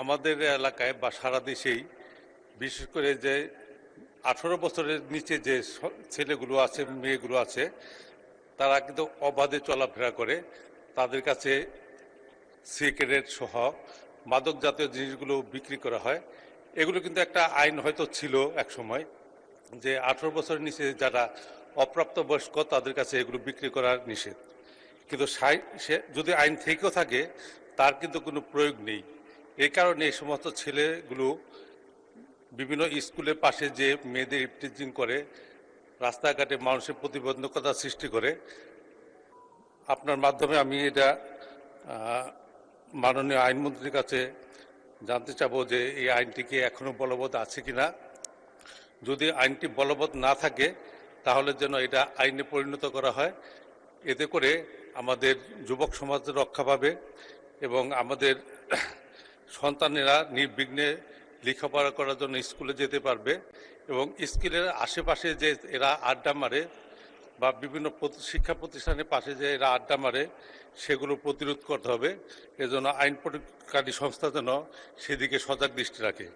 আমাদের এলাকায় বা সারা দেশেই বিশেষ করে যে 18 বছরের নিচে যে ছেলেগুলো আছে মেয়েগুলো আছে তারা কিন্তু অবাধে চলাফেরা করে। তাদের কাছে সিগারেট সহ মাদক জাতীয় জিনিসগুলো বিক্রি করা হয়। এগুলো কিন্তু একটা আইন হয়তো ছিল এক সময় যে 18 বছরের নিচে যারা অপ্রাপ্তবয়স্ক তাদের কাছে এগুলো বিক্রি করা নিষেধ। কিন্তু সে যদি আইন থেকেও থাকে তার কিন্তু কোনো প্রয়োগ নেই। এই কারণে এই সমস্ত ছেলেগুলো বিভিন্ন স্কুলের পাশে যে মেয়েদের ইফটিজিং করে, রাস্তাঘাটে মানুষের প্রতিবন্ধকতা সৃষ্টি করে। আপনার মাধ্যমে আমি এটা মাননীয় আইনমন্ত্রীর কাছে জানতে চাবো যে এই আইনটি কি এখনো বলবৎ আছে কিনা। যদি আইনটি বলবৎ না থাকে তাহলে যেন এটা আইনে পরিণত করা হয়। এতে করে আমাদের যুবক সমাজ রক্ষা পাবে এবং আমাদের সন্তানেরা নির্বিঘ্নে লেখাপড়া করার জন্য স্কুলে যেতে পারবে এবং স্কুলের আশেপাশে যে এরা আড্ডা মারে বা বিভিন্ন শিক্ষা প্রতিষ্ঠানের পাশে যে এরা আড্ডা মারে সেগুলো প্রতিরোধ করতে হবে। এজন্য আইন প্রয়োগকারী সংস্থা যেন সেদিকে সজাগ দৃষ্টি রাখে।